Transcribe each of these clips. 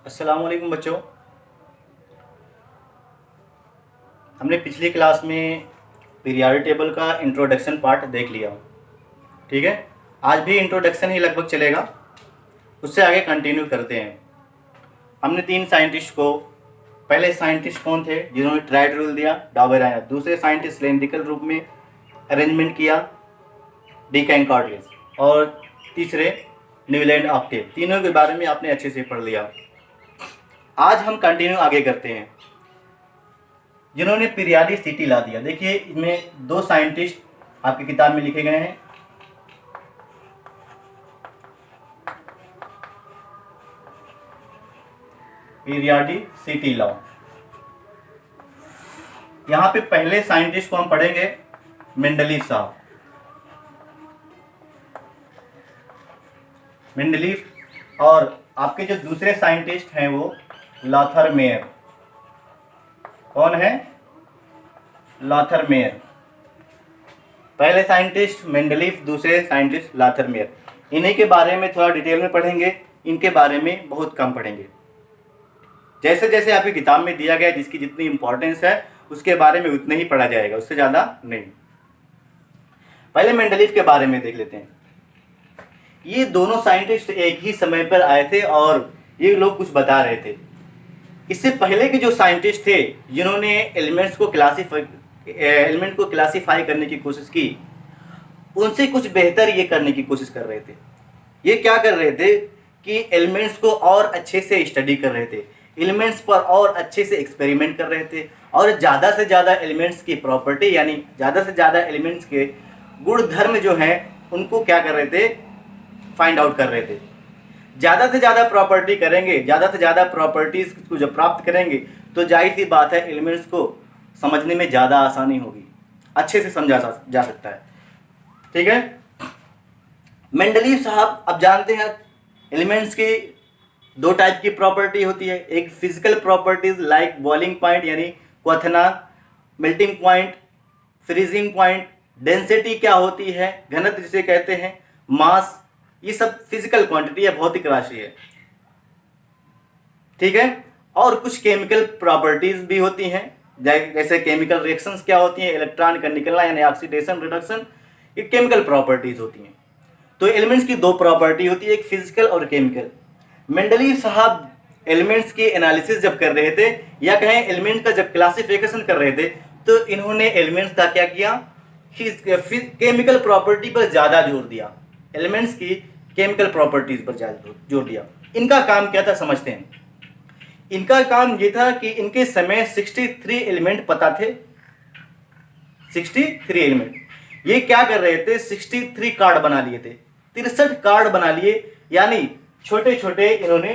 अस्सलाम वालेकुम बच्चों। हमने पिछली क्लास में पीरियाडिक टेबल का इंट्रोडक्शन पार्ट देख लिया। ठीक है, आज भी इंट्रोडक्शन ही लगभग चलेगा, उससे आगे कंटिन्यू करते हैं। हमने तीन साइंटिस्ट को, पहले साइंटिस्ट कौन थे जिन्होंने ट्राइड रूल दिया, डाबर आया। दूसरे साइंटिस्ट सिलेंड्रिकल रूप में अरेंजमेंट किया, डिकैंकार्डियस। और तीसरे न्यूलैंड ऑक्टेव। तीनों के बारे में आपने अच्छे से पढ़ लिया। आज हम कंटिन्यू आगे करते हैं जिन्होंने पीरियाडिसिटी ला दिया। देखिए, इसमें दो साइंटिस्ट आपकी किताब में लिखे गए हैं। Periodicity law. यहाँ पे पहले साइंटिस्ट को हम पढ़ेंगे मेंडलीव साहब। मेंडलीव। और आपके जो दूसरे साइंटिस्ट हैं वो लॉथर मेयर। कौन है? Lothar mayor. पहले साइंटिस्ट मेंडलीव, दूसरे साइंटिस्ट लॉथर मेयर। इन्हीं के बारे में थोड़ा डिटेल में पढ़ेंगे, इनके बारे में बहुत कम पढ़ेंगे। जैसे जैसे आपकी किताब में दिया गया, जिसकी जितनी इंपॉर्टेंस है उसके बारे में उतने ही पढ़ा जाएगा, उससे ज़्यादा नहीं। पहले मेंडलीव के बारे में देख लेते हैं। ये दोनों साइंटिस्ट एक ही समय पर आए थे और ये लोग कुछ बता रहे थे। इससे पहले के जो साइंटिस्ट थे जिन्होंने एलिमेंट को क्लासीफाई करने की कोशिश की, उनसे कुछ बेहतर ये करने की कोशिश कर रहे थे। ये क्या कर रहे थे कि एलिमेंट्स को और अच्छे से स्टडी कर रहे थे, एलिमेंट्स पर और अच्छे से एक्सपेरिमेंट कर रहे थे, और ज़्यादा से ज़्यादा एलिमेंट्स की प्रॉपर्टी, यानी ज़्यादा से ज़्यादा एलिमेंट्स के गुण धर्म जो हैं उनको क्या कर रहे थे, फाइंड आउट कर रहे थे। ज़्यादा से ज़्यादा प्रॉपर्टी करेंगे, ज़्यादा से ज़्यादा प्रॉपर्टीज़ को जब प्राप्त करेंगे तो जाहिर सी बात है एलिमेंट्स को समझने में ज़्यादा आसानी होगी, अच्छे से समझा जा सकता है। ठीक है। मेंडलीव साहब अब जानते हैं एलिमेंट्स की दो टाइप की प्रॉपर्टी होती है। एक physical properties like boiling point यानी क्वथनांक, melting point, freezing point, density क्या होती है, घनत्व जिसे कहते हैं, मास, ये सब फिजिकल क्वांटिटी है, भौतिक राशि है। ठीक है। और कुछ केमिकल प्रॉपर्टीज भी होती हैं, जैसे केमिकल रिएक्शंस क्या होती हैं, इलेक्ट्रॉन का निकलना यानी ऑक्सीडेशन, रिडक्शन, ये केमिकल प्रॉपर्टीज होती हैं। तो एलिमेंट्स की दो प्रॉपर्टी होती है, एक फिजिकल और केमिकल। मेंडलीव साहब एलिमेंट्स की एनालिसिस जब कर रहे थे, या कहें एलिमेंट का जब क्लासिफिकेशन कर रहे थे, तो इन्होंने एलिमेंट्स का क्या किया, केमिकल प्रॉपर्टी पर ज़्यादा जोर दिया, एलिमेंट्स की केमिकल प्रॉपर्टीज पर ज़्यादा जोर दिया। इनका काम क्या था समझते हैं। इनका काम ये था कि इनके समय 63 एलिमेंट पता थे। 63 एलिमेंट। ये क्या कर रहे थे, 63 कार्ड बना लिए थे, 63 कार्ड बना लिए, यानी छोटे छोटे इन्होंने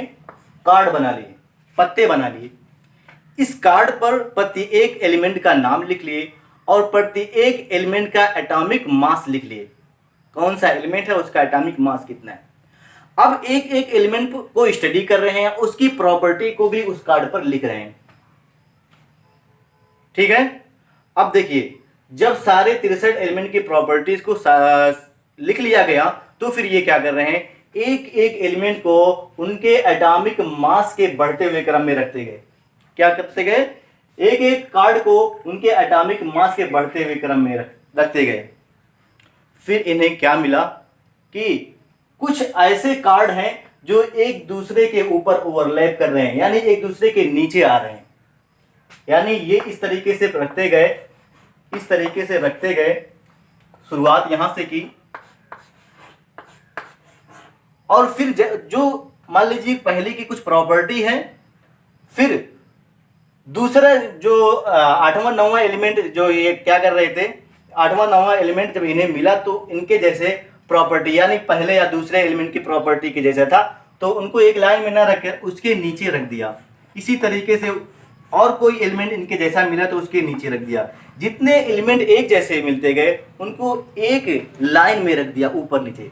कार्ड बना लिए, पत्ते बना लिए। इस कार्ड पर प्रत्येक एलिमेंट का नाम लिख लिए और प्रत्येक एलिमेंट का एटॉमिक मास लिख लिए। कौन सा एलिमेंट है, उसका एटॉमिक मास कितना है। अब एक एक एलिमेंट को स्टडी कर रहे हैं, उसकी प्रॉपर्टी को भी उस कार्ड पर लिख रहे हैं। ठीक है। अब देखिए, जब सारे 63 एलिमेंट की प्रॉपर्टीज को लिख लिया गया, तो फिर ये क्या कर रहे हैं, एक एक एलिमेंट को उनके एटॉमिक मास के बढ़ते हुए क्रम में रखते गए। क्या करते गए, एक एक कार्ड को उनके एटॉमिक मास के बढ़ते हुए क्रम में रखते गए। फिर इन्हें क्या मिला कि कुछ ऐसे कार्ड हैं जो एक दूसरे के ऊपर ओवरलैप कर रहे हैं, यानी एक दूसरे के नीचे आ रहे हैं। यानी ये इस तरीके से रखते गए, इस तरीके से रखते गए, शुरुआत यहां से की, और फिर जो मान लीजिए पहले की कुछ प्रॉपर्टी है, फिर दूसरा जो 8वां 9वां एलिमेंट जो ये क्या कर रहे थे, 8वां 9वां एलिमेंट जब इन्हें मिला तो इनके जैसे प्रॉपर्टी, यानी पहले या दूसरे एलिमेंट की प्रॉपर्टी के जैसा था, तो उनको एक लाइन में ना रखकर उसके नीचे रख दिया। इसी तरीके से और कोई एलिमेंट इनके जैसा मिला तो उसके नीचे रख दिया। जितने एलिमेंट एक जैसे मिलते गए उनको एक लाइन में रख दिया, ऊपर नीचे।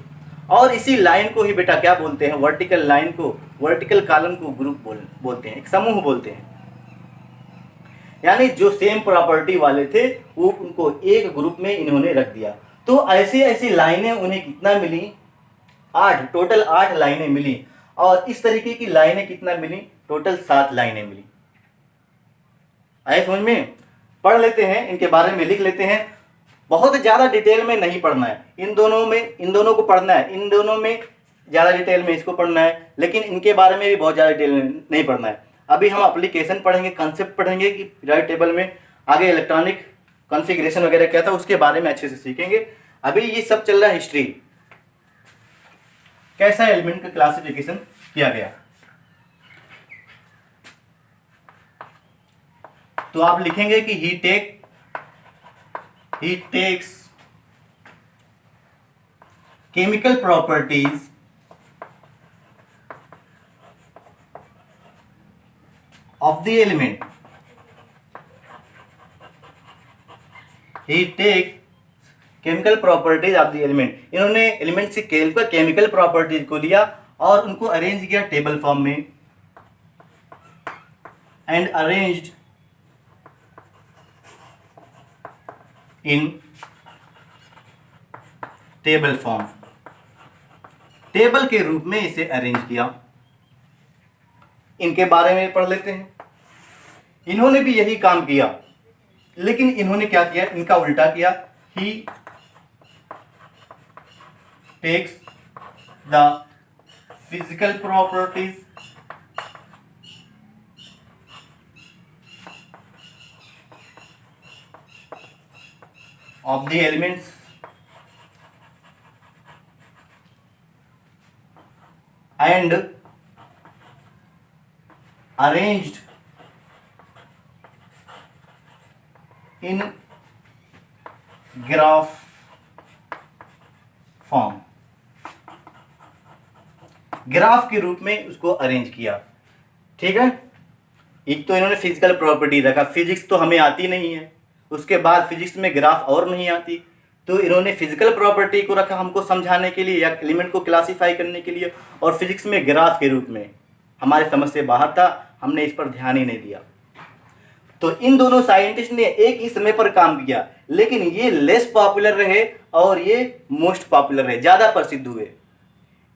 और इसी लाइन को ही बेटा क्या बोलते हैं, वर्टिकल लाइन को, वर्टिकल कॉलम को ग्रुप बोलते हैं, एक समूह बोलते हैं। यानी जो सेम प्रॉपर्टी वाले थे वो उनको एक ग्रुप में इन्होंने रख दिया। तो ऐसी ऐसी लाइनें उन्हें कितना मिली, 8, टोटल 8 लाइनें मिली। और इस तरीके की लाइनें कितना मिली, टोटल 7 लाइनें मिली। आए समझ में? पढ़ लेते हैं, इनके बारे में लिख लेते हैं। बहुत ज़्यादा डिटेल में नहीं पढ़ना है, इन दोनों को पढ़ना है, इन दोनों में ज़्यादा डिटेल में इसको पढ़ना है, लेकिन इनके बारे में भी बहुत ज़्यादा डिटेल में नहीं पढ़ना है। अभी हम एप्लीकेशन पढ़ेंगे, कंसेप्ट पढ़ेंगे कि पीरियोडिक टेबल में आगे इलेक्ट्रॉनिक कॉन्फ़िगरेशन वगैरह क्या था उसके बारे में अच्छे से सीखेंगे। अभी ये सब चल रहा है हिस्ट्री, कैसा एलिमेंट का क्लासिफिकेशन किया गया। तो आप लिखेंगे कि he takes chemical properties of the element, he take chemical properties of the element. इन्होंने एलिमेंट से केमिकल प्रॉपर्टीज को लिया और उनको अरेंज किया टेबल फॉर्म में, and arranged in table form, table के रूप में इसे अरेंज किया। इनके बारे में पढ़ लेते हैं। इन्होंने भी यही काम किया, लेकिन इन्होंने क्या किया, इनका उल्टा किया। He takes the physical properties of the elements and arranged in graph form, graph के रूप में उसको अरेंज किया। ठीक है, एक तो इन्होंने फिजिकल प्रॉपर्टी रखा, फिजिक्स तो हमें आती नहीं है, उसके बाद फिजिक्स में ग्राफ और नहीं आती, तो इन्होंने फिजिकल प्रॉपर्टी को रखा हमको समझाने के लिए या एलिमेंट को क्लासिफाई करने के लिए, और फिजिक्स में ग्राफ के रूप में हमारे समझ से बाहर था, हमने इस पर ध्यान ही नहीं दिया। तो इन दोनों साइंटिस्ट ने एक ही समय पर काम किया, लेकिन ये लेस पॉपुलर रहे और ये मोस्ट पॉपुलर रहे, ज़्यादा प्रसिद्ध हुए।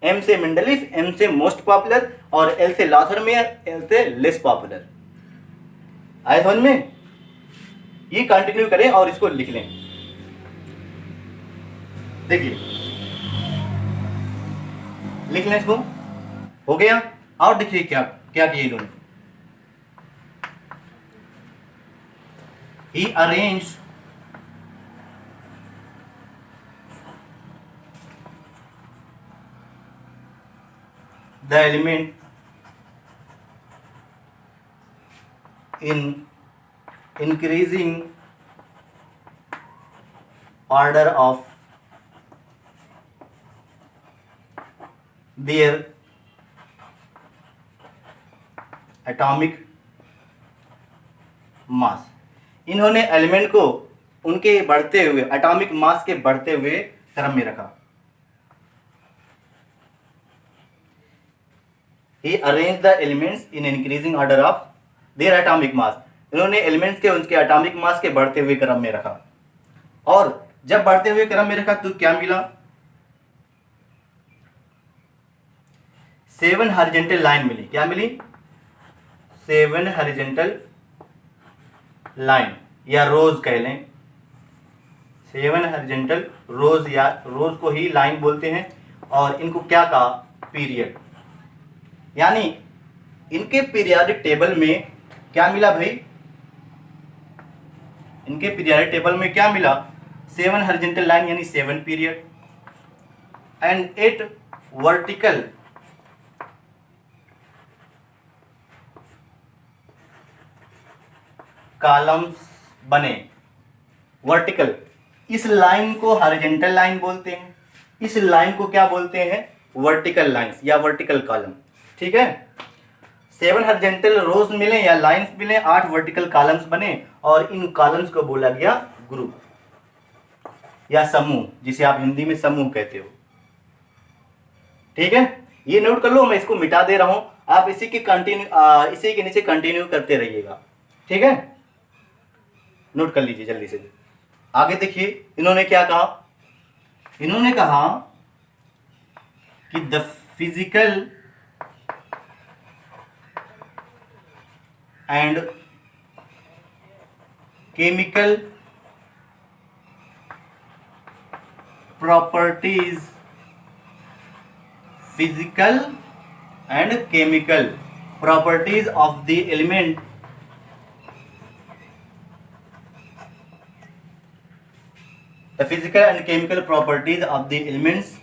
एम से मेंडलीफ, एम से मोस्ट पॉपुलर, और एल से लाथरमेयर, एल से लेस पॉपुलर। आए समझ में? ये कंटिन्यू करें और इसको लिख लें। देखिए, लिख लें इसको, हो गया। और देखिए क्या क्या किया इन्होंने। He arrange the element in increasing order of their atomic mass। इन्होंने एलिमेंट को उनके बढ़ते हुए एटॉमिक मास के बढ़ते हुए क्रम में रखा। He arranged the elements in increasing order of their atomic mass। इन्होंने एलिमेंट्स के उनके एटॉमिक मास के बढ़ते हुए क्रम में रखा, और जब बढ़ते हुए क्रम में रखा तो क्या मिला, 7 हॉरिजॉन्टल लाइन मिली। क्या मिली? 7 हॉरिजॉन्टल लाइन या रोज कह लें, 7 हॉरिजॉन्टल रोज, या रोज को ही लाइन बोलते हैं। और इनको क्या कहा? पीरियड। यानी इनके पीरियोडिक टेबल में क्या मिला भाई? इनके पीरियोडिक टेबल में क्या मिला? 7 हॉरिजॉन्टल लाइन यानी 7 पीरियड, एंड 8 वर्टिकल कॉलम्स बने। वर्टिकल, इस लाइन को हॉरिजॉन्टल लाइन बोलते हैं, इस लाइन को क्या बोलते हैं? वर्टिकल लाइंस या वर्टिकल कॉलम। ठीक है, 7 हॉरिजॉन्टल रोज मिले या लाइंस मिले, 8 वर्टिकल कॉलम्स बने, और इन कॉलम्स को बोला गया ग्रुप या समूह, जिसे आप हिंदी में समूह कहते हो। ठीक है, ये नोट कर लो, मैं इसको मिटा दे रहा हूं, आप इसी के नीचे कंटिन्यू करते रहिएगा। ठीक है, नोट कर लीजिए जल्दी से। आगे देखिए इन्होंने क्या कहा। इन्होंने कहा कि the physical and chemical properties, physical and chemical properties of the element the physical and chemical properties of the elements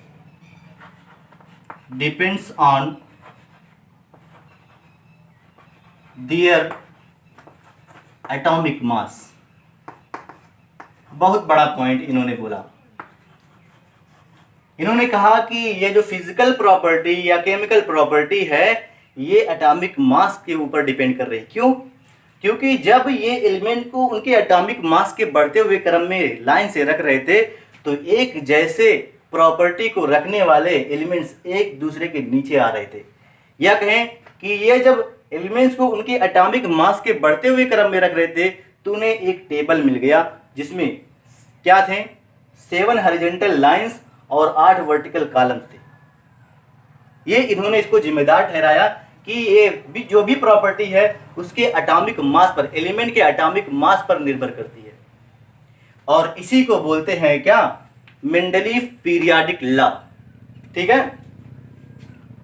depends on their atomic mass। बहुत बड़ा पॉइंट इन्होंने बोला। इन्होंने कहा कि ये जो फिजिकल प्रॉपर्टी या केमिकल प्रॉपर्टी है ये एटॉमिक मास के ऊपर डिपेंड कर रही है। क्यों? क्योंकि जब ये एलिमेंट को उनके एटॉमिक मास के बढ़ते हुए क्रम में लाइन से रख रहे थे तो एक जैसे प्रॉपर्टी को रखने वाले एलिमेंट्स एक दूसरे के नीचे आ रहे थे। या कहें कि ये जब एलिमेंट्स को उनके एटॉमिक मास के बढ़ते हुए क्रम में रख रहे थे तो उन्हें एक टेबल मिल गया जिसमें क्या थे, 7 हॉरिजॉन्टल लाइंस और 8 वर्टिकल कॉलम्स थे। ये इन्होंने इसको जिम्मेदार ठहराया कि ये भी जो भी प्रॉपर्टी है उसके एटॉमिक मास पर, एलिमेंट के एटॉमिक मास पर निर्भर करती है। और इसी को बोलते हैं क्या, मेंडलीव पीरियोडिक लॉ। ठीक है,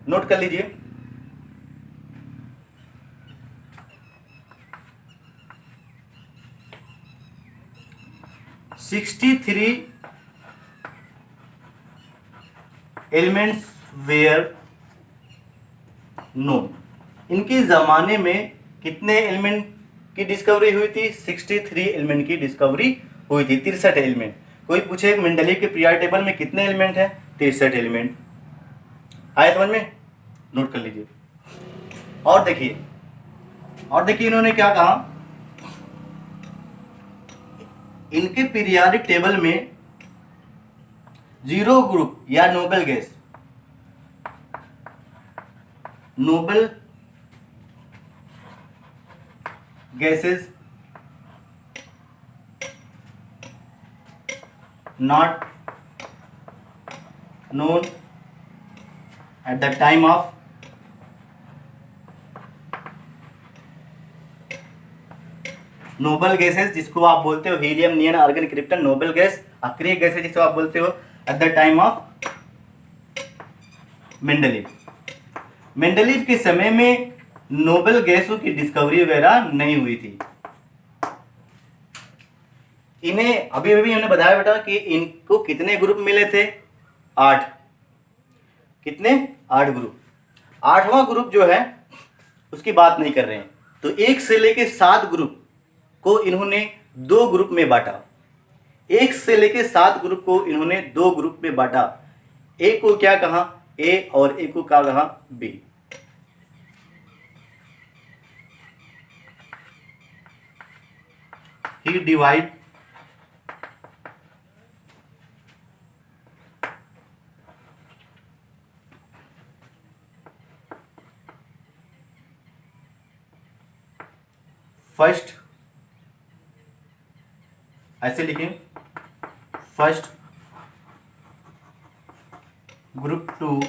नोट कर लीजिए। (63 एलिमेंट्स वेयर नोन। इनके ज़माने में कितने एलिमेंट की डिस्कवरी हुई थी? 63 एलिमेंट की डिस्कवरी हुई थी, 63 एलिमेंट। कोई पूछे मेंडलीव के पीरियड टेबल में कितने एलिमेंट हैं? 63 एलिमेंट। आए समझ में? नोट कर लीजिए। और देखिए इन्होंने क्या कहा, इनके पीरियोडिक टेबल में 0 ग्रुप या noble gases not known at the time of noble gases, जिसको आप बोलते हो helium, neon, argon, krypton. Noble gas अक्रिय गैस है जिसको आप बोलते हो at the time of Mendeleev के समय में नोबल गैसों की डिस्कवरी वगैरह नहीं हुई थी। इन्हें अभी उन्होंने बताया बेटा कि इनको कितने ग्रुप मिले थे? 8। कितने? 8 ग्रुप। 8वां ग्रुप जो है उसकी बात नहीं कर रहे हैं। तो 1 से लेके 7 ग्रुप को इन्होंने 2 ग्रुप में बांटा। 1 से लेके 7 ग्रुप को इन्होंने 2 ग्रुप में बांटा। एक को क्या कहा? ए, और एक को क्या कहा? बी। ही डिवाइड फर्स्ट, ऐसे लिखें, first group to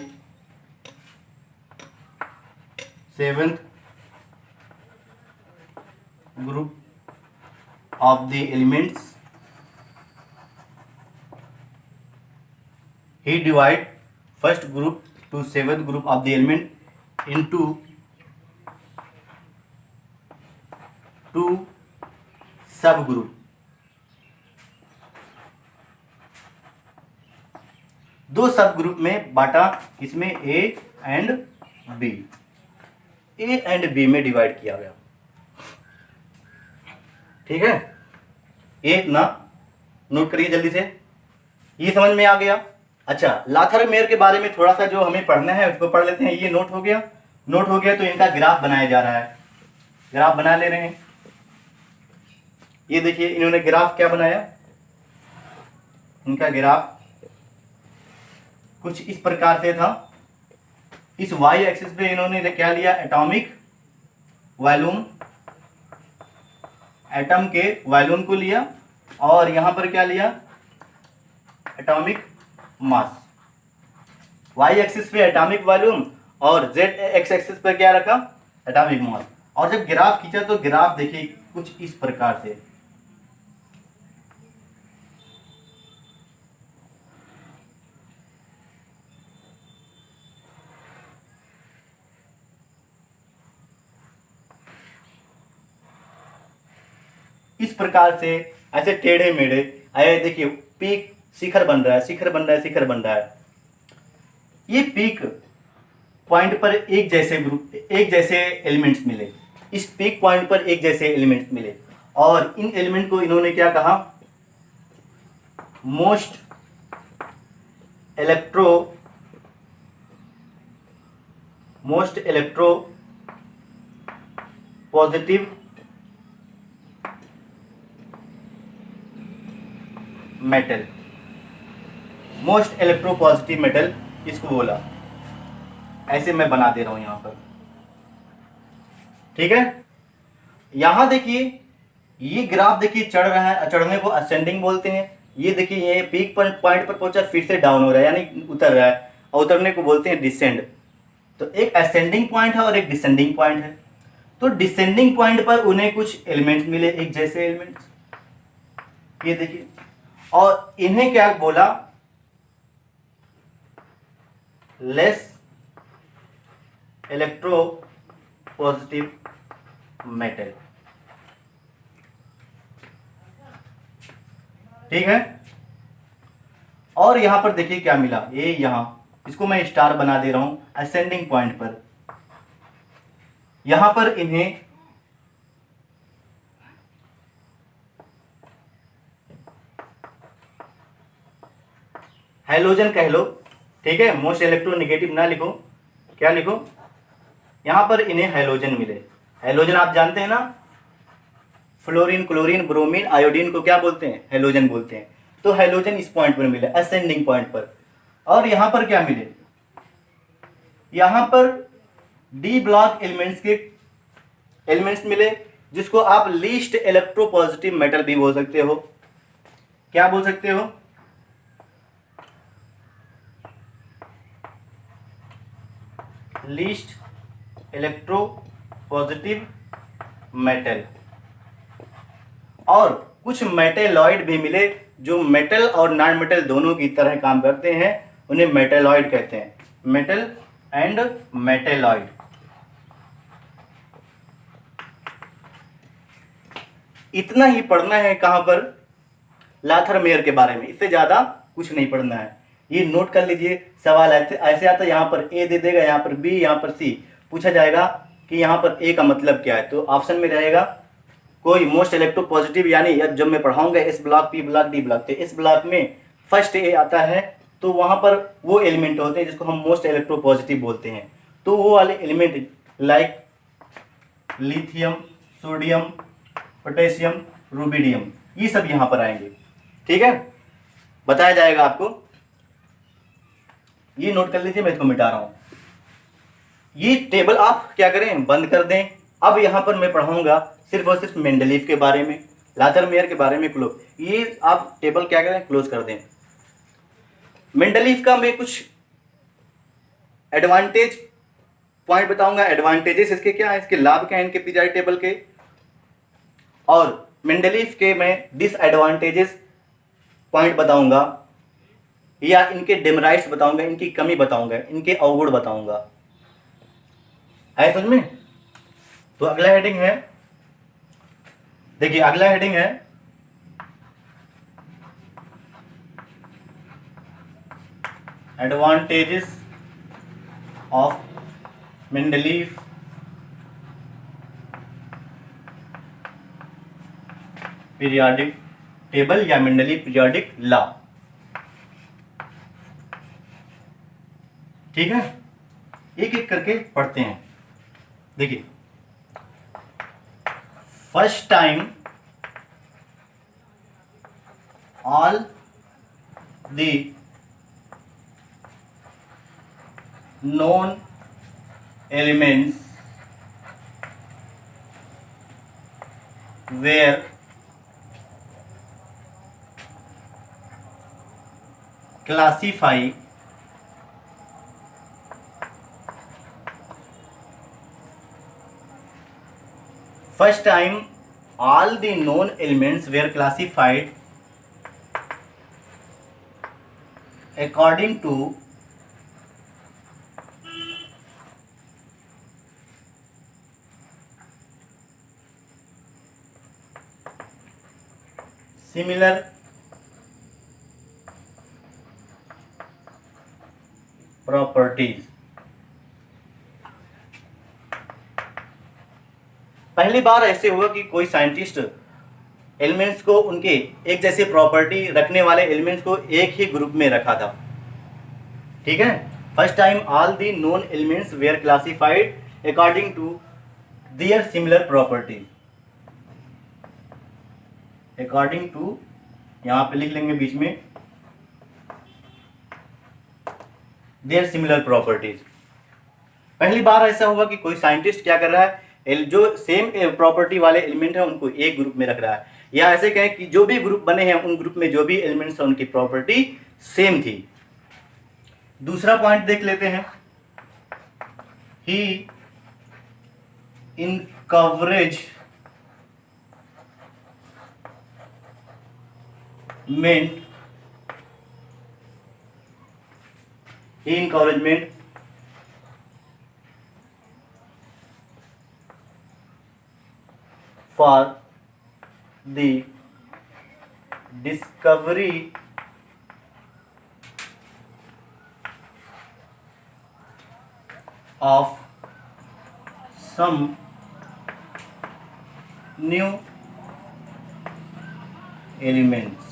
7th group of the elements. ही divide first group to 7th group of the element into 2 sub group. 2 sub group में बांटा, इसमें A and B. A and B में divide किया गया। ठीक है, ए ना नोट करिए जल्दी से, ये समझ में आ गया। अच्छा, लाथरमेयर के बारे में थोड़ा सा जो हमें पढ़ना है उसको पढ़ लेते हैं। ये नोट हो गया। तो इनका ग्राफ बनाया जा रहा है। ग्राफ बना ले रहे हैं। ये देखिए इन्होंने ग्राफ क्या बनाया। इनका ग्राफ कुछ इस प्रकार से था। इस वाई एक्सिस पे इन्होंने क्या लिया? एटॉमिक वॉल्यूम, एटम के वॉल्यूम को लिया। और यहां पर क्या लिया? Atomic mass. वाई एक्सिस पे एटॉमिक वॉल्यूम और जेड एक्स एक्सिस पर क्या रखा? Atomic mass. और जब ग्राफ खींचा तो ग्राफ देखिए कुछ इस प्रकार से, इस प्रकार से ऐसे टेढ़े मेढ़े आए। देखिए पीक शिखर बन रहा है, शिखर बन रहा है, शिखर बन रहा है। ये पीक पॉइंट पर एक जैसे ग्रुप, एक जैसे एलिमेंट्स मिले, इस पीक पॉइंट पर एक जैसे एलिमेंट्स मिले, और इन एलिमेंट को इन्होंने क्या कहा, most electro positive metal, most electropositive metal इसको बोला। ऐसे मैं बना दे रहा हूं यहां पर, ठीक है। यहां देखिए ये ग्राफ देखिए चढ़ रहा है, चढ़ने को असेंडिंग बोलते हैं। ये देखिए ये पीक पॉइंट पर पहुंचा, फिर से डाउन हो रहा है यानी उतर रहा है, और उतरने को बोलते हैं डिसेंड। तो एक असेंडिंग पॉइंट है और एक डिसेंडिंग पॉइंट है। तो डिसेंडिंग पॉइंट पर उन्हें कुछ एलिमेंट्स मिले, एक जैसे एलिमेंट्स, ये देखिए, और इन्हें क्या बोला, लेस इलेक्ट्रो पॉजिटिव मेटल, ठीक है। और यहां पर देखिए क्या मिला, ये यहां इसको मैं स्टार बना दे रहा हूं असेंडिंग पॉइंट पर। यहां पर इन्हें हैलोजन कह लो, ठीक है। मोस्ट इलेक्ट्रोनेगेटिव ना लिखो, क्या लिखो, यहां पर इन्हें हैलोजन मिले। हैलोजन आप जानते हैं ना, फ्लोरीन, क्लोरीन, ब्रोमीन, आयोडीन को क्या बोलते हैं, हैलोजन बोलते हैं। तो हैलोजन इस पॉइंट पर मिले, असेंडिंग पॉइंट पर। और यहां पर क्या मिले, यहां पर डी ब्लॉक एलिमेंट्स के एलिमेंट्स मिले, जिसको आप लीस्ट इलेक्ट्रोपॉजिटिव मेटल भी बोल सकते हो। क्या बोल सकते हो, लीस्ट इलेक्ट्रो पॉजिटिव मेटल। और कुछ मेटेलॉइड भी मिले जो मेटल और नॉन मेटल दोनों की तरह काम करते हैं, उन्हें मेटेलॉइड कहते हैं, मेटल एंड मेटेलॉइड। इतना ही पढ़ना है कहां पर, लाथर मेयर के बारे में, इससे ज्यादा कुछ नहीं पढ़ना है। ये नोट कर लीजिए, सवाल ऐसे आता है, यहाँ पर ए दे देगा, यहाँ पर बी, यहाँ पर सी, पूछा जाएगा कि यहाँ पर ए का मतलब क्या है, तो ऑप्शन में रहेगा कोई मोस्ट इलेक्ट्रो पॉजिटिव, यानी जब मैं पढ़ाऊंगा S block, P block, D block, तो इस ब्लॉक में फर्स्ट ए आता है, तो वहां पर वो एलिमेंट होते हैं जिसको हम मोस्ट इलेक्ट्रो पॉजिटिव बोलते हैं। तो वो वाले element like lithium, sodium, potassium, rubidium, ये सब यहां पर आएंगे, ठीक है, बताया जाएगा आपको। ये नोट कर लीजिए, मैं इसको मिटा रहा हूं। ये टेबल आप क्या करें, बंद कर दें। अब यहां पर मैं पढ़ाऊंगा सिर्फ और सिर्फ मेंडलीव के बारे में, लाथर मेयर के बारे में क्लोज, ये आप टेबल क्या करें, क्लोज कर दें। मेंडलीव का मैं कुछ एडवांटेज पॉइंट बताऊंगा, एडवांटेजेस इसके क्या है, इसके लाभ क्या है इनके पीरियोडिक टेबल के, और मेंडलीव के मैं डिसएडवांटेजेस पॉइंट बताऊंगा, या इनके डेमराइट्स बताऊंगा, इनकी कमी बताऊंगा, इनके अवगुण बताऊंगा। है समझ में। तो अगला हेडिंग है, देखिए अगला हेडिंग है advantages of Mendeleev periodic table या मेंडलीव पीरियोडिक लॉ, ठीक है। एक एक करके पढ़ते हैं। देखिए, first time all the known elements were classified first time all the known elements were classified according to similar properties। पहली बार ऐसे हुआ कि कोई साइंटिस्ट एलिमेंट्स को उनके एक जैसे प्रॉपर्टी रखने वाले एलिमेंट्स को एक ही ग्रुप में रखा था। ठीक है, first time all the known elements were classified according to their similar properties. According to, यहां पे लिख लेंगे बीच में, देयर सिमिलर प्रॉपर्टीज। पहली बार ऐसा हुआ कि कोई साइंटिस्ट क्या कर रहा है, जो सेम प्रॉपर्टी वाले एलिमेंट है उनको एक ग्रुप में रख रहा है, या ऐसे कहें कि जो भी ग्रुप बने हैं उन ग्रुप में जो भी एलिमेंट्स हैं उनकी प्रॉपर्टी सेम थी। दूसरा पॉइंट देख लेते हैं, he encouragement, encouragement for the discovery of some new elements।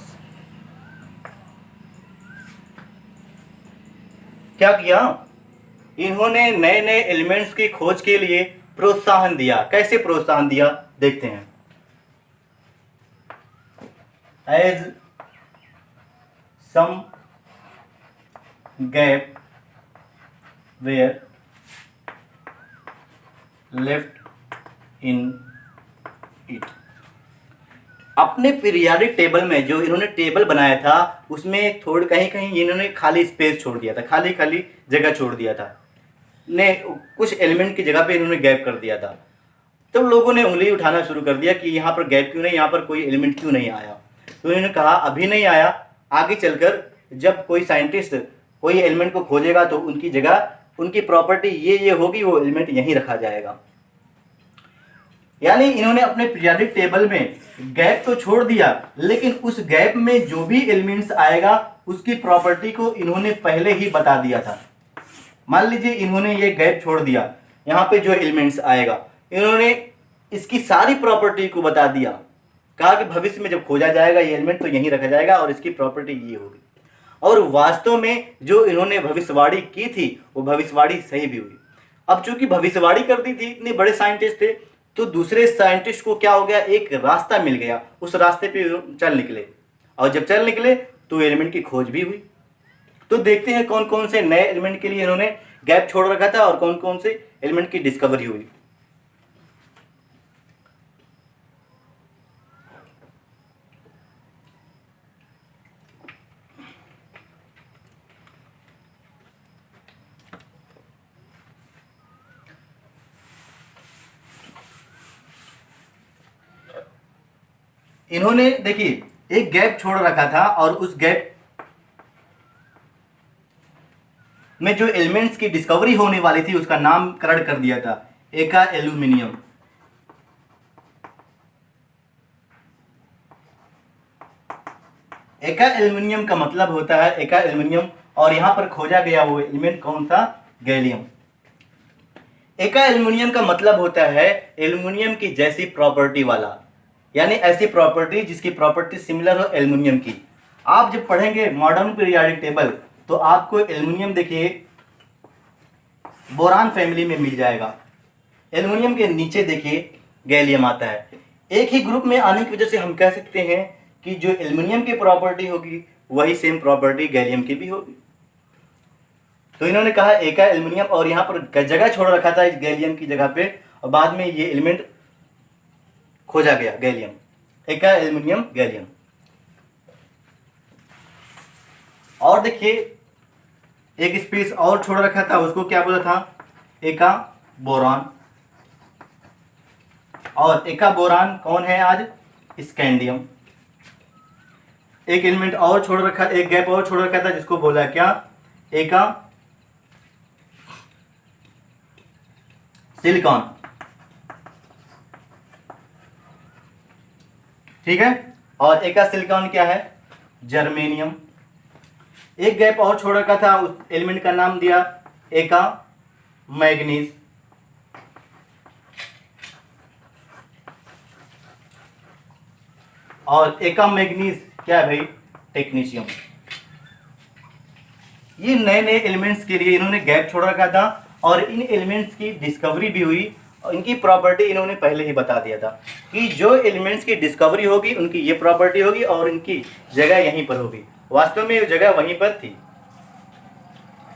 क्या किया, इन्होंने नए नए एलिमेंट्स की खोज के लिए प्रोत्साहन दिया। कैसे प्रोत्साहन दिया देखते हैं। As some gap were left in it. अपने पीरियाडिक टेबल में जो इन्होंने टेबल बनाया था उसमें थोड़ी कहीं कहीं इन्होंने खाली स्पेस छोड़ दिया था, खाली खाली जगह छोड़ दिया था, ने कुछ एलिमेंट की जगह पे इन्होंने गैप कर दिया था। तब तो लोगों ने उंगली उठाना शुरू कर दिया कि यहाँ पर गैप क्यों नहीं, यहाँ पर कोई एलिमेंट क्यों नहीं आया। तो इन्होंने कहा अभी नहीं आया, आगे चलकर जब कोई साइंटिस्ट कोई एलिमेंट को खोजेगा तो उनकी जगह उनकी प्रॉपर्टी ये होगी, वो एलिमेंट यहीं रखा जाएगा। यानी इन्होंने अपने पीरियोडिक टेबल में गैप तो छोड़ दिया, लेकिन उस गैप में जो भी एलिमेंट्स आएगा उसकी प्रॉपर्टी को इन्होंने पहले ही बता दिया था। मान लीजिए इन्होंने ये गैप छोड़ दिया, यहाँ पे जो एलिमेंट्स आएगा इन्होंने इसकी सारी प्रॉपर्टी को बता दिया, कहा कि भविष्य में जब खोजा जाएगा ये एलिमेंट तो यहीं रखा जाएगा और इसकी प्रॉपर्टी ये होगी। और वास्तव में जो इन्होंने भविष्यवाणी की थी वो भविष्यवाणी सही भी हुई। अब चूंकि भविष्यवाणी कर दी थी, इतने बड़े साइंटिस्ट थे, तो दूसरे साइंटिस्ट को क्या हो गया, एक रास्ता मिल गया, उस रास्ते पे चल निकले, और जब चल निकले तो एलिमेंट की खोज भी हुई। तो देखते हैं कौन कौन से नए एलिमेंट के लिए इन्होंने गैप छोड़ रखा था और कौन कौन से एलिमेंट की डिस्कवरी हुई। इन्होंने देखिए एक गैप छोड़ रखा था और उस गैप में जो एलिमेंट्स की डिस्कवरी होने वाली थी उसका नामकरण कर दिया था एका एल्यूमिनियम। एका एल्यूमिनियम का मतलब होता है एका एल्यूमिनियम, और यहां पर खोजा गया वो एलिमेंट कौन सा, गैलियम। एका एल्यूमिनियम का मतलब होता है एल्यूमिनियम की जैसी प्रॉपर्टी वाला, यानी ऐसी प्रॉपर्टी जिसकी प्रॉपर्टी सिमिलर हो एल्यूमिनियम की। आप जब पढ़ेंगे मॉडर्न पीरियोडिक टेबल तो आपको एल्यूमिनियम देखिए बोरान फैमिली में मिल जाएगा, एल्यूमिनियम के नीचे देखिए गैलियम आता है। एक ही ग्रुप में आने की वजह से हम कह सकते हैं कि जो एल्यूमिनियम की प्रॉपर्टी होगी वही सेम प्रॉपर्टी गैलियम की भी होगी। तो इन्होंने कहा एका एल्यूमिनियम, और यहाँ पर जगह छोड़ रखा था इस गैलियम की जगह पे, और बाद में ये एलिमेंट खोजा गया गैलियम, एका एल्यूमिनियम गैलियम। और देखिए एक स्पेस और छोड़ रखा था, उसको क्या बोला था, एका बोरॉन। और एका बोरान कौन है आज? स्कैंडियम। एक एलिमेंट और छोड़ रखा, एक गैप और छोड़ रखा था जिसको बोला क्या? एका सिलिकॉन। ठीक है, और एका सिलिकॉन क्या है? जर्मेनियम। एक गैप और छोड़ रखा था, उस एलिमेंट का नाम दिया एका मैग्नीज। और एका मैग्नीज क्या है भाई? टेक्नीशियम। ये नए नए एलिमेंट्स के लिए इन्होंने गैप छोड़ रखा था और इन एलिमेंट्स की डिस्कवरी भी हुई और इनकी प्रॉपर्टी इन्होंने पहले ही बता दिया था कि जो एलिमेंट्स की डिस्कवरी होगी उनकी ये प्रॉपर्टी होगी और इनकी जगह यहीं पर होगी। वास्तव में ये जगह वहीं पर थी।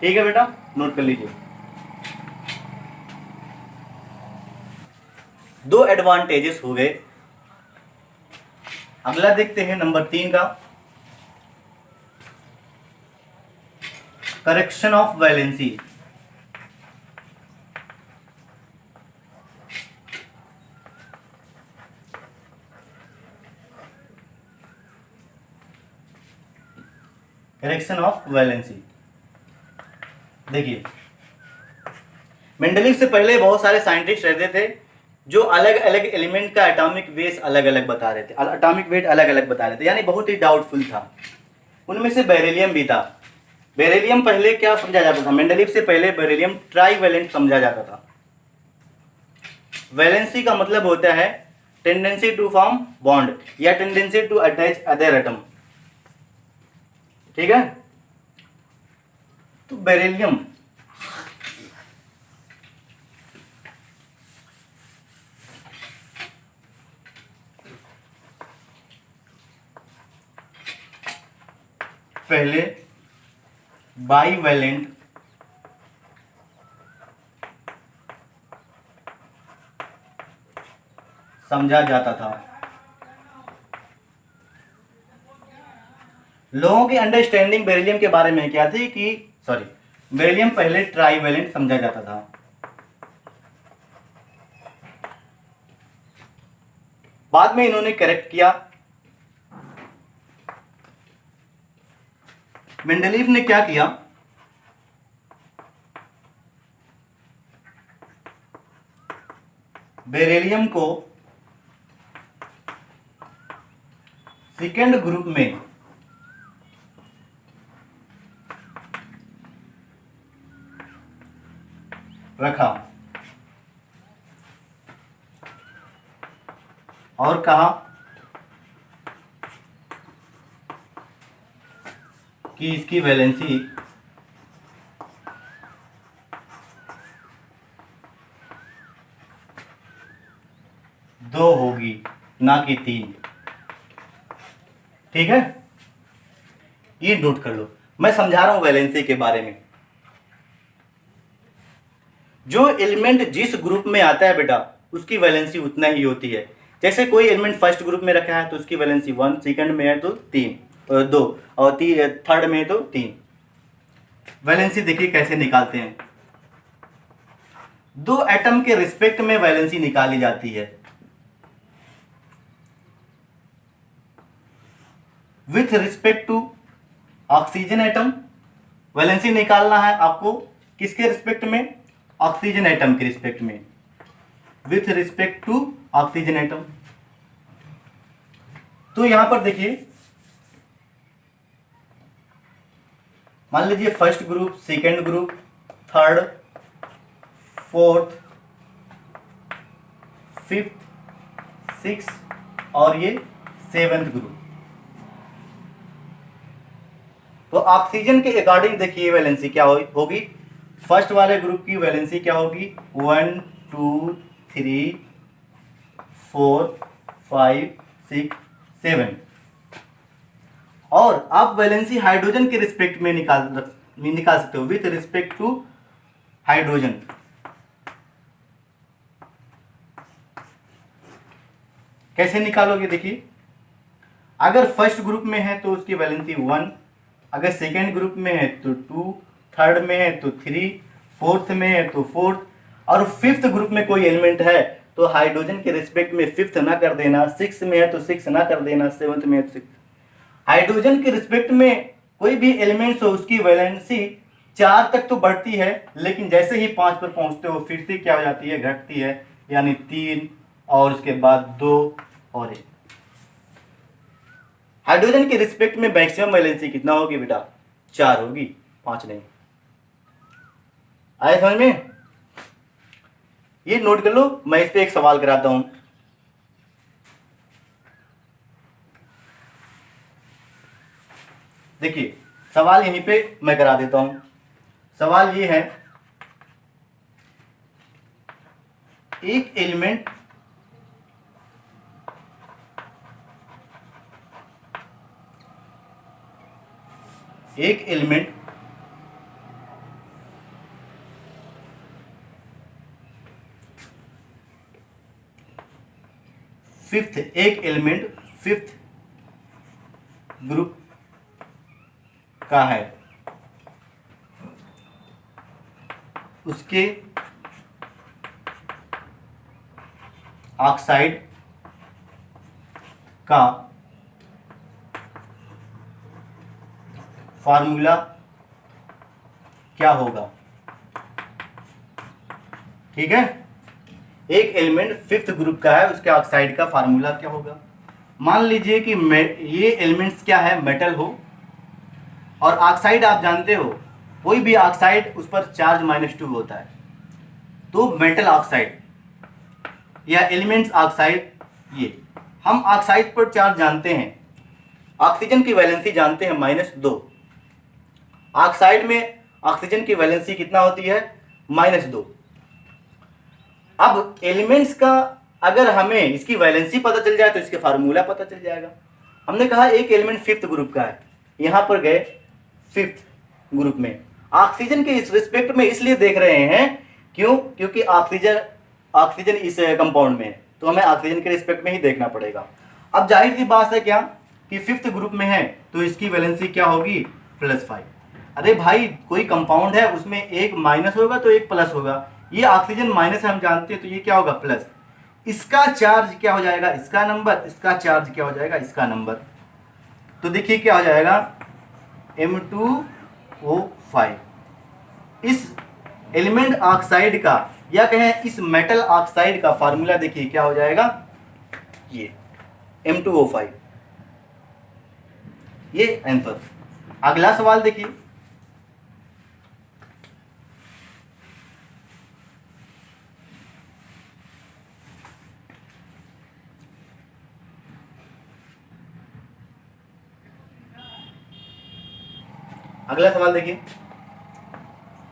ठीक है बेटा, नोट कर लीजिए। दो एडवांटेजेस हो गए। अगला देखते हैं नंबर 3 का, correction of valency. Correction of valency. देखिए, मेंडलीव से पहले बहुत सारे साइंटिस्ट रहते थे जो अलग अलग एलिमेंट का एटॉमिक वेट अलग अलग बता रहे थे, एटॉमिक वेट अलग अलग बता रहे थे, यानी बहुत ही डाउटफुल था। उनमें से बेरिलियम भी था। बेरिलियम पहले क्या समझा जाता था? मेंडलीव से पहले बेरिलियम ट्राईवैलेंट समझा जाता था। वैलेंसी का मतलब होता है टेंडेंसी टू फॉर्म बॉन्ड या tendency to attach other atom. ठीक है, तो बेरिलियम पहले बाईवैलेंट समझा जाता था। लोगों की अंडरस्टैंडिंग बेरिलियम के बारे में क्या थी कि बेरिलियम पहले ट्राईवैलेंट समझा जाता था। बाद में इन्होंने करेक्ट किया। मेंडलीव ने क्या किया? बेरिलियम को सेकेंड ग्रुप में रखा और कहा कि इसकी वैलेंसी दो होगी, ना कि 3। ठीक है, ये नोट कर लो। मैं समझा रहा हूं वैलेंसी के बारे में। जो एलिमेंट जिस ग्रुप में आता है बेटा उसकी वैलेंसी उतना ही होती है। जैसे कोई एलिमेंट फर्स्ट ग्रुप में रखा है तो उसकी वैलेंसी 1, सेकंड में है तो 2 और थर्ड में है तो 3। वैलेंसी देखिए कैसे निकालते हैं। दो एटम के रिस्पेक्ट में वैलेंसी निकाली जाती है। With respect to oxygen atom valency निकालना है आपको। किसके रिस्पेक्ट में? ऑक्सीजन एटम के रिस्पेक्ट में, with respect to oxygen atom. तो यहां पर देखिए, मान लीजिए first group, second group, third, fourth, fifth, six और ये 7th ग्रुप। तो ऑक्सीजन के अकॉर्डिंग देखिए वैलेंसी क्या होगी। फर्स्ट वाले ग्रुप की वैलेंसी क्या होगी? 1 2 3 4 5 6 7। और आप वैलेंसी हाइड्रोजन के रिस्पेक्ट में निकाल सकते हो, विथ रिस्पेक्ट टू हाइड्रोजन। कैसे निकालोगे? देखिए, अगर फर्स्ट ग्रुप में है तो उसकी वैलेंसी 1, अगर सेकेंड ग्रुप में है तो 2, थर्ड में है तो 3, फोर्थ में है तो 4 और फिफ्थ ग्रुप में कोई एलिमेंट है तो हाइड्रोजन के रिस्पेक्ट में फिफ्थ ना कर देना, सिक्स में है तो सिक्स ना कर देना, सेवंथ में है तो सिक्स। हाइड्रोजन के रिस्पेक्ट में कोई भी एलिमेंट्स हो उसकी वैलेंसी 4 तक तो बढ़ती है, लेकिन जैसे ही 5 पर पहुंचते हो फिर से क्या हो जाती है, घटती है, यानी 3 और उसके बाद 2 और 1। हाइड्रोजन के रिस्पेक्ट में मैक्सिमम वैलेंसी कितना होगी बेटा, 4 होगी, 5 नहीं। आए समझ में? ये नोट कर लो, मैं इस पे एक सवाल कराता हूं। देखिए सवाल यहीं पे मैं करा देता हूं। सवाल ये है, एक एलिमेंट फिफ्थ ग्रुप का है, उसके ऑक्साइड का फार्मूला क्या होगा। ठीक है, एक एलिमेंट फिफ्थ ग्रुप का है, उसके ऑक्साइड का फार्मूला क्या होगा। मान लीजिए कि ये एलिमेंट्स क्या है, मेटल हो, और ऑक्साइड आप जानते हो कोई भी ऑक्साइड उस पर चार्ज -2 होता है, तो मेटल ऑक्साइड या एलिमेंट्स ऑक्साइड, ये हम ऑक्साइड पर चार्ज जानते हैं, ऑक्सीजन की वैलेंसी जानते हैं -2। ऑक्साइड में ऑक्सीजन की वैलेंसी कितना होती है, -2। अब एलिमेंट्स का अगर हमें इसकी वैलेंसी पता चल जाए तो इसके फार्मूला पता चल जाएगा। हमने कहा एक एलिमेंट फिफ्थ ग्रुप का है, यहां पर गए फिफ्थ ग्रुप में, ऑक्सीजन के इस रिस्पेक्ट में इसलिए देख रहे हैं क्यों, क्योंकि ऑक्सीजन इस कंपाउंड में है, तो हमें ऑक्सीजन के रिस्पेक्ट में ही देखना पड़ेगा। अब जाहिर सी बात है क्या कि फिफ्थ ग्रुप में है तो इसकी वैलेंसी क्या होगी, +5। अरे भाई कोई कंपाउंड है उसमें एक माइनस होगा तो एक प्लस होगा, ये ऑक्सीजन माइनस है हम जानते हैं, तो ये क्या होगा, प्लस। इसका चार्ज क्या हो जाएगा, इसका नंबर, इसका चार्ज क्या हो जाएगा, इसका नंबर। तो देखिए क्या हो जाएगा, M2O5। इस एलिमेंट ऑक्साइड का या कहें इस मेटल ऑक्साइड का फार्मूला देखिए क्या हो जाएगा, ये M2O5, ये आंसर। अगला सवाल देखिए, अगला सवाल देखिए,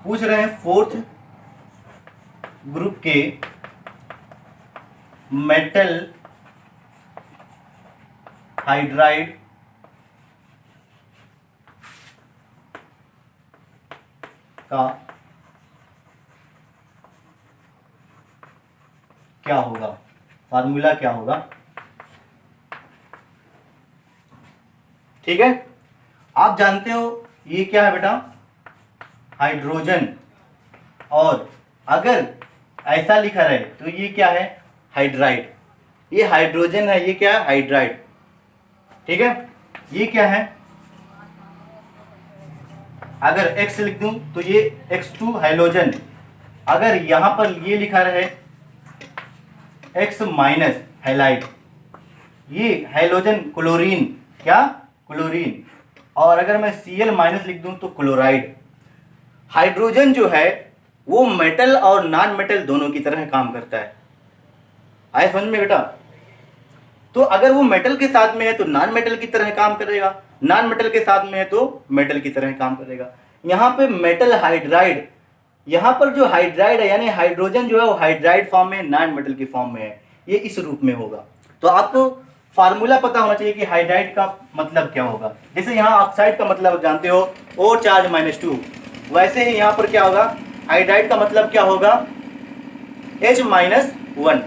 पूछ रहे हैं फोर्थ ग्रुप के मेटल हाइड्राइड का क्या होगा, फार्मूला क्या होगा। ठीक है, आप जानते हो ये क्या है बेटा, हाइड्रोजन, और अगर ऐसा लिखा रहे तो ये क्या है, हाइड्राइड। ये हाइड्रोजन है, ये क्या है, हाइड्राइड। ठीक है, ये क्या है, अगर X लिख दूं तो ये X2 हाइड्रोजन, अगर यहां पर ये लिखा रहे X- हाइलाइट, ये हाइड्रोजन क्लोरीन, क्या, क्लोरीन, और अगर मैं Cl- लिख दूं तो क्लोराइड। हाइड्रोजन जो है वो मेटल और नॉन मेटल दोनों की तरह काम करता है। आए समझ में बेटा? तो अगर वो मेटल के साथ में है तो नॉन मेटल की तरह काम करेगा, नॉन मेटल के साथ में है तो मेटल की तरह काम करेगा। यहाँ पे मेटल हाइड्राइड, यहाँ पर जो हाइड्राइड है यानी हाइड्रोजन जो है वो हाइड्राइड फॉर्म में, नॉन मेटल की फॉर्म में है, ये इस रूप में होगा। तो आपको फार्मूला पता होना चाहिए कि हाइड्राइड का मतलब क्या होगा। जैसे यहाँ ऑक्साइड का मतलब जानते हो O चार्ज -2, वैसे ही यहाँ पर क्या होगा, हाइड्राइड का मतलब क्या होगा, H-1।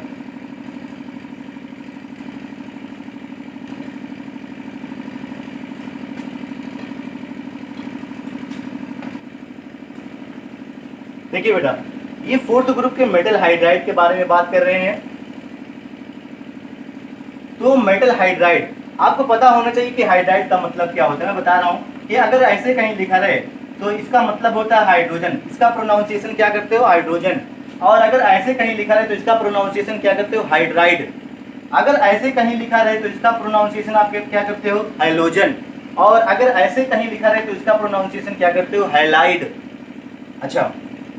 देखिए बेटा, ये फोर्थ ग्रुप के मेटल हाइड्राइड के बारे में बात कर रहे हैं। तो मेटल हाइड्राइड, आपको पता होना चाहिए कि हाइड्राइड का मतलब क्या होता है। मैं बता रहा हूँ कि अगर ऐसे कहीं लिखा रहे तो इसका मतलब होता है हाइड्रोजन, इसका प्रोनाउंसिएशन क्या करते हो, हाइड्रोजन। और अगर ऐसे कहीं लिखा रहे तो इसका प्रोनाउंसिएशन क्या करते हो, हाइड्राइड। अगर ऐसे कहीं लिखा रहे तो इसका प्रोनाउंसिएशन आप क्या करते हो, हाइलोजन। और अगर ऐसे कहीं लिखा रहे तो इसका प्रोनाउंसिएशन क्या करते हो, हाइलाइड। अच्छा,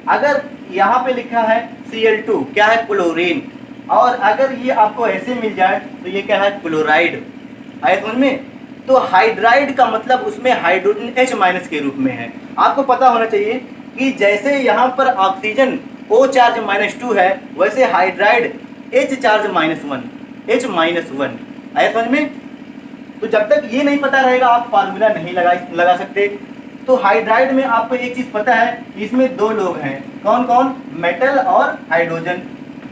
अगर यहाँ पे लिखा है Cl2, क्या है, क्लोरीन। और अगर ये आपको ऐसे मिल जाए तो ये क्या है, क्लोराइड। आए समझ में। तो हाइड्राइड का मतलब उसमें हाइड्रोजन H- के रूप में है। आपको पता होना चाहिए कि जैसे यहाँ पर ऑक्सीजन O चार्ज -2 है, वैसे हाइड्राइड H चार्ज -1, H-1। आए समझ में। तो जब तक ये नहीं पता रहेगा आप फार्मूला नहीं लगा सकते। तो हाइड्राइड में आपको एक चीज पता है, इसमें दो लोग हैं, कौन कौन, मेटल और हाइड्रोजन।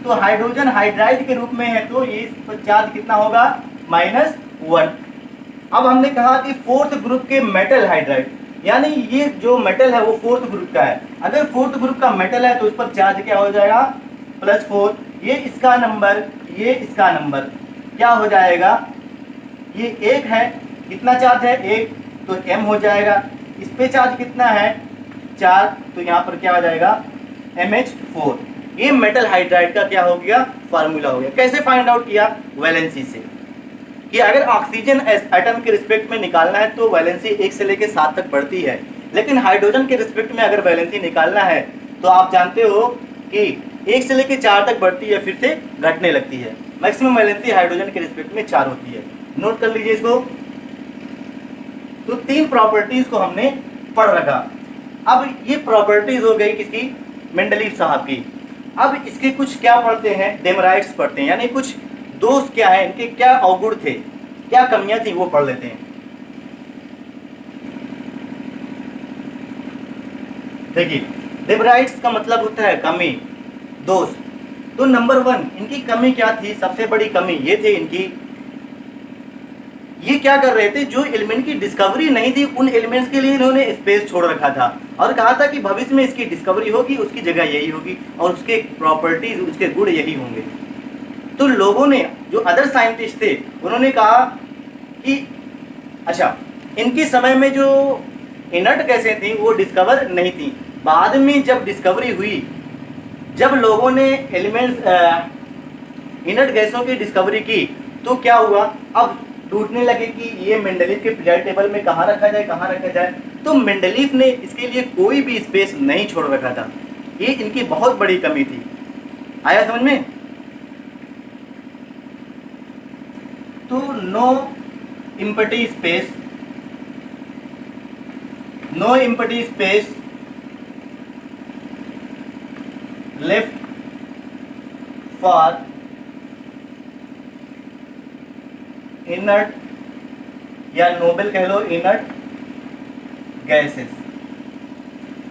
तो हाइड्रोजन हाइड्राइड के रूप में है तो ये चार्ज कितना होगा, -1। अब हमने कहा कि फोर्थ ग्रुप के मेटल हाइड्राइड, यानी ये जो मेटल है वो फोर्थ ग्रुप का है। अगर फोर्थ ग्रुप का मेटल है तो उस पर चार्ज क्या हो जाएगा, +4। ये इसका नंबर, ये इसका नंबर क्या हो जाएगा, ये 1 है, कितना चार्ज है, 1, तो m हो जाएगा। इस पे चार्ज कितना है, 4, तो यहाँ पर क्या हो जाएगा, MH4। ये मेटल हाइड्राइड का क्या हो गया, फार्मूला हो गया। कैसे फाइंड आउट किया, वैलेंसी से, कि अगर ऑक्सीजन एटम के रिस्पेक्ट में निकालना है तो वैलेंसी 1 से लेकर 7 तक बढ़ती है, लेकिन हाइड्रोजन के रिस्पेक्ट में अगर वैलेंसी निकालना है तो आप जानते हो कि 1 से लेकर 4 तक बढ़ती है, फिर से घटने लगती है। मैक्सिमम वैलेंसी हाइड्रोजन के रिस्पेक्ट में 4 होती है। नोट कर लीजिए इसको। तो 3 प्रॉपर्टीज को हमने पढ़ रखा। अब ये प्रॉपर्टीज हो गई किसकी, मेंडलीव साहब की। अब इसके कुछ क्या पढ़ते हैं, डेमराइट्स पढ़ते हैं, यानी कुछ दोष क्या है इनके, क्या अवगुण थे, क्या कमियां थी, वो पढ़ लेते हैं। देखिए, डेमराइट्स का मतलब होता है कमी, दोष। तो नंबर 1 इनकी कमी क्या थी, सबसे बड़ी कमी ये थी इनकी, ये क्या कर रहे थे, जो एलिमेंट की डिस्कवरी नहीं थी उन एलिमेंट्स के लिए इन्होंने स्पेस छोड़ रखा था और कहा था कि भविष्य में इसकी डिस्कवरी होगी, उसकी जगह यही होगी और उसके प्रॉपर्टीज, उसके गुण यही होंगे। तो लोगों ने, जो अदर साइंटिस्ट थे, उन्होंने कहा कि अच्छा, इनके समय में जो इनर्ट गैसें थी वो डिस्कवर नहीं थी। बाद में जब डिस्कवरी हुई, जब लोगों ने एलिमेंट्स इनर्ट गैसों की डिस्कवरी की, तो क्या हुआ, अब ढूंढने लगे कि ये मेंडलीव के पीरियड टेबल में कहाँ रखा जाए, कहाँ रखा जाए। तो मेंडलीव ने इसके लिए कोई भी स्पेस नहीं छोड़ रखा था। ये इनकी बहुत बड़ी कमी थी। आया समझ में। तो no empty space, no empty space left for inert, या नोबल कह लो, इनर्ट गैसेस।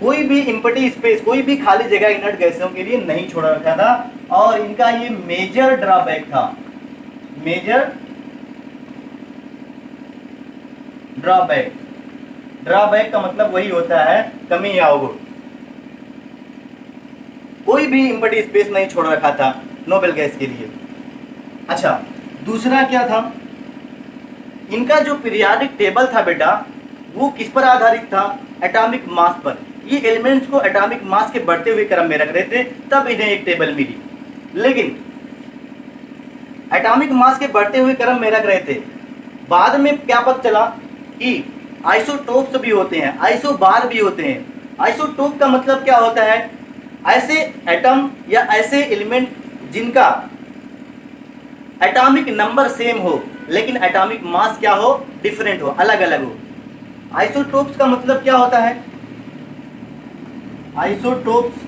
कोई भी एम्प्टी स्पेस, कोई भी खाली जगह इनर्ट गैसों के लिए नहीं छोड़ा रखा था। और इनका ये मेजर ड्रॉबैक था, मेजर ड्रॉबैक। ड्रॉबैक का मतलब वही होता है कमी या अवगुण। कोई भी एम्प्टी स्पेस नहीं छोड़ रखा था नोबेल गैस के लिए। अच्छा, दूसरा क्या था, इनका जो पीरियाडिक टेबल था बेटा, वो किस पर आधारित था, एटॉमिक मास पर। ये एलिमेंट्स को एटॉमिक मास के बढ़ते हुए क्रम में रख रहे थे, तब इन्हें एक टेबल मिली। लेकिन एटॉमिक मास के बढ़ते हुए क्रम में रख रहे थे, बाद में क्या पता चला कि आइसोटोप्स भी होते हैं, आइसोबार भी होते हैं। आइसोटोप का मतलब क्या होता है, ऐसे एटम या ऐसे एलिमेंट जिनका एटॉमिक नंबर सेम हो लेकिन एटॉमिक मास क्या हो, डिफरेंट हो, अलग अलग हो। आइसोटोप्स का मतलब क्या होता है, आइसोटोप्स,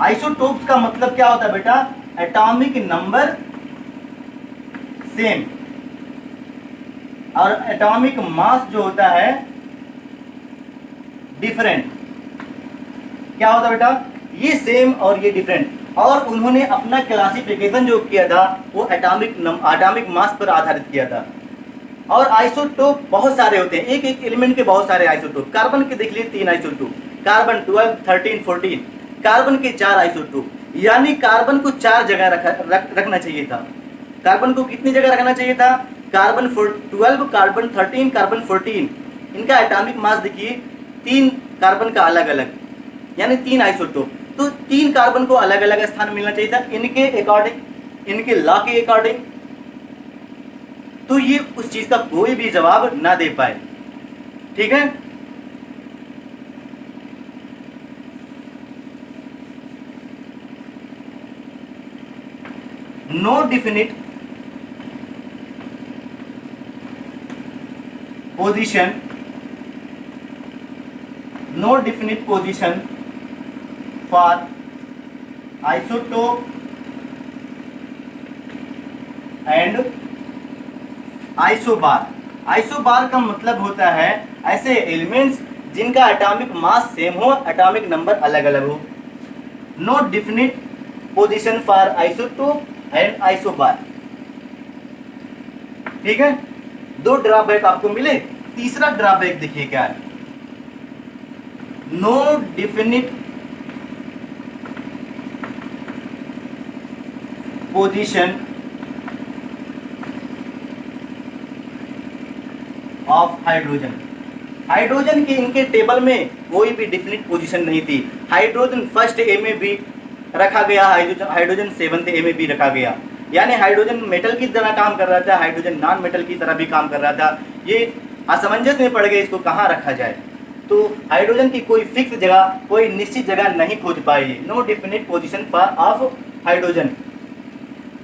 आइसोटोप्स का मतलब क्या होता है बेटा, एटॉमिक नंबर सेम और एटॉमिक मास जो होता है डिफरेंट। क्या होता है बेटा, ये सेम और ये डिफरेंट। और उन्होंने अपना क्लासिफिकेशन जो किया था वो एटॉमिक मास पर आधारित किया था। और आइसोटोप बहुत सारे होते हैं, एक एक एलिमेंट के बहुत सारे आइसोटोप। कार्बन के देख लीजिए 3 आइसोटोप, कार्बन 12, 13, 14, कार्बन के 4 आइसोटोप, यानी कार्बन को 4 जगह रखना चाहिए था। कार्बन को कितनी जगह रखना चाहिए था? Carbon 12, carbon 13, carbon 14। इनका एटॉमिक मास देखिए, 3 कार्बन का अलग अलग, यानी 3 आइसोटोप। तो 3 कार्बन को अलग अलग स्थान मिलना चाहिए था इनके अकॉर्डिंग, इनके लॉ के अकॉर्डिंग। तो ये उस चीज का कोई भी जवाब ना दे पाए। ठीक है, no definite position, no definite position for isotope and isobar. Isobar का मतलब होता है ऐसे एलिमेंट्स जिनका एटॉमिक मास सेम हो, एटॉमिक नंबर अलग अलग हो। No definite position for isotope and isobar. ठीक है, 2 ड्रॉबैक आपको मिले। तीसरा ड्रॉबैक देखिए क्या है, no definite position of hydrogen. Hydrogen की इनके टेबल में कोई भी डिफिनिट पोजीशन नहीं थी। हाइड्रोजन फर्स्ट ए में भी रखा गया, हाइड्रोजन 7th ए में भी रखा गया। यानी हाइड्रोजन मेटल की तरह काम कर रहा था, हाइड्रोजन नॉन मेटल की तरह भी काम कर रहा था। ये असमंजस में पड़ गए, इसको कहाँ रखा जाए। तो हाइड्रोजन की कोई फिक्स जगह, कोई निश्चित जगह नहीं खोज पाई। No definite position for of hydrogen.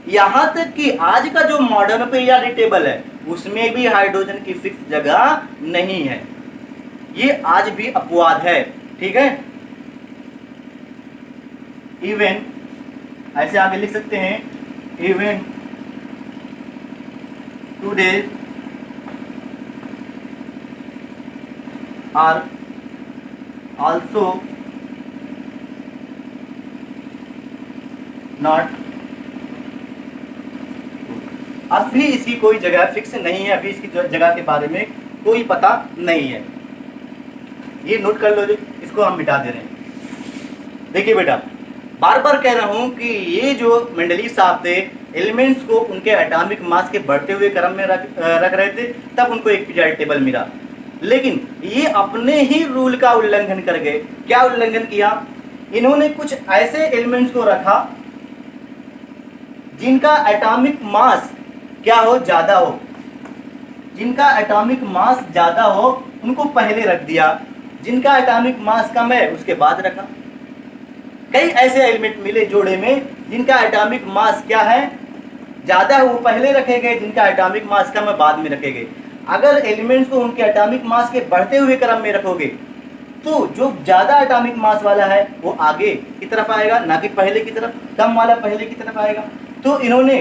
यहाँ तक कि आज का जो मॉडर्न पीरियोडिक टेबल है उसमें भी हाइड्रोजन की फिक्स जगह नहीं है। ये आज भी अपवाद है। ठीक है, इवन ऐसे आगे लिख सकते हैं, even today are also not. अब भी इसकी कोई जगह फिक्स नहीं है, अभी इसकी जगह के बारे में कोई पता नहीं है। ये नोट कर लो, जो इसको हम मिटा दे रहे हैं। देखिए बेटा, बार बार कह रहा हूं कि ये जो मेंडलीव साहब थे, एलिमेंट्स को उनके एटॉमिक मास के बढ़ते हुए क्रम में रख रहे थे, तब उनको एक पीरियोडिक टेबल मिला। लेकिन ये अपने ही रूल का उल्लंघन कर गए। क्या उल्लंघन किया? इन्होंने कुछ ऐसे एलिमेंट्स को रखा जिनका एटॉमिक मास क्या हो, ज्यादा हो। जिनका एटॉमिक मास ज्यादा हो उनको पहले रख दिया, जिनका एटॉमिक मास कम है उसके बाद रखा। कई ऐसे एलिमेंट मिले जोड़े में जिनका एटॉमिक मास क्या है, ज्यादा है, वो पहले रखे गए, जिनका एटॉमिक मास कम है बाद में रखे गए। अगर एलिमेंट्स को उनके एटॉमिक मास के बढ़ते हुए क्रम में रखोगे तो जो ज्यादा एटॉमिक मास वाला है वो आगे की तरफ आएगा, ना कि पहले की तरफ। कम वाला पहले की तरफ आएगा। तो इन्होंने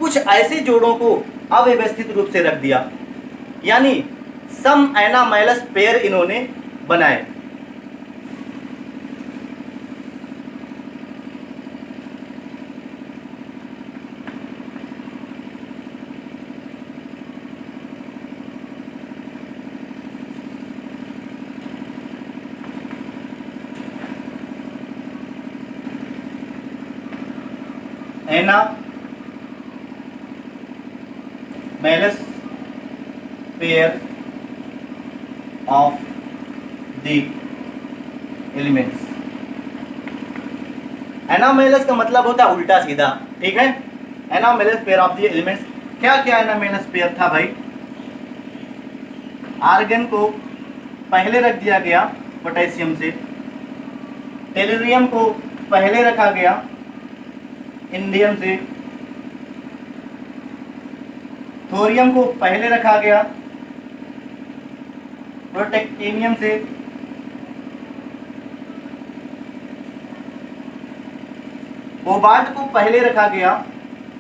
कुछ ऐसे जोड़ों को अव्यवस्थित रूप से रख दिया, यानी सम एनामाइलस पेयर इन्होंने बनाए। एनामाइलस पेयर ऑफ द एलिमेंट्स। एनामाइलस का मतलब होता है उल्टा सीधा। ठीक है, एनामाइलस पेयर ऑफ द एलिमेंट्स। क्या क्या एनामाइलस पेयर था भाई? आर्गन को पहले रख दिया गया पोटेशियम से, टेलुरियम को पहले रखा गया इंडियम से, थोरियम को पहले रखा गया प्रोटेक्टिनियम से, कोबाल्ट को पहले रखा गया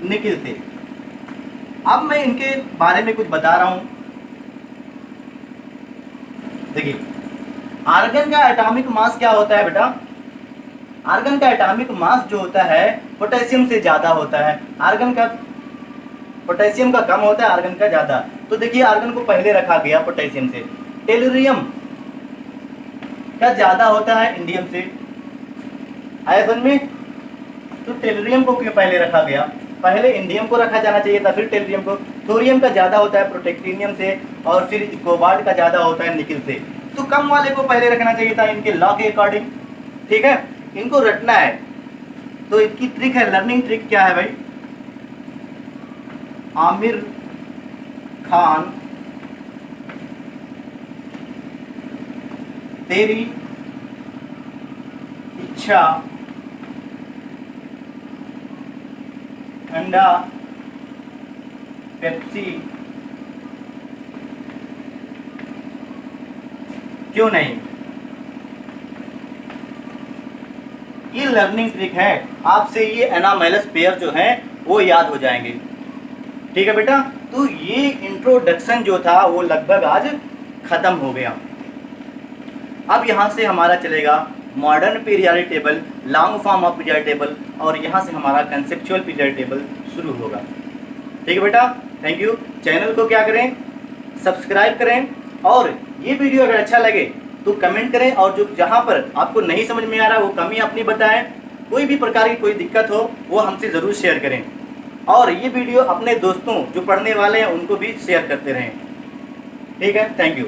निकिल से। अब मैं इनके बारे में कुछ बता रहा हूं। देखिए, आर्गन का एटॉमिक मास क्या होता है बेटा? आर्गन का एटॉमिक मास जो होता है पोटेशियम से ज्यादा होता है। आर्गन का पोटेशियम का कम होता है, आर्गन का ज्यादा। तो देखिए, आर्गन को पहले रखा गया पोटेशियम से। टेलुरियम का ज्यादा होता है इंडियम से। आयतन में तो टेलुरियम को क्यों पहले रखा गया? पहले इंडियम को रखा जाना चाहिए था, फिर टेलुरियम को। थोरियम का ज़्यादा होता है प्रोटेक्टिनियम से, और फिर कोबाल्ट का ज़्यादा होता है निकिल से। तो कम वाले को पहले रखना चाहिए था इनके लॉ के अकॉर्डिंग। ठीक है, इनको रटना है। तो इनकी ट्रिक है, लर्निंग ट्रिक क्या है भाई? आमिर खान तेरी इच्छा ठंडा पेप्सी क्यों नहीं? ये लर्निंग ट्रिक है। आपसे ये एनामेलस पेयर जो है वो याद हो जाएंगे। ठीक है बेटा, तो ये इंट्रोडक्शन जो था वो लगभग आज खत्म हो गया। अब यहाँ से हमारा चलेगा modern periodic table, long form of periodic table, और यहाँ से हमारा कंसेप्चुअल पीरियडिक टेबल शुरू होगा। ठीक है बेटा, थैंक यू। चैनल को क्या करें, सब्सक्राइब करें, और ये वीडियो अगर अच्छा लगे तो कमेंट करें, और जो जहाँ पर आपको नहीं समझ में आ रहा वो कमी अपनी बताएं। कोई भी प्रकार की कोई दिक्कत हो वो हमसे ज़रूर शेयर करें, और ये वीडियो अपने दोस्तों जो पढ़ने वाले हैं उनको भी शेयर करते रहें। ठीक है, थैंक यू।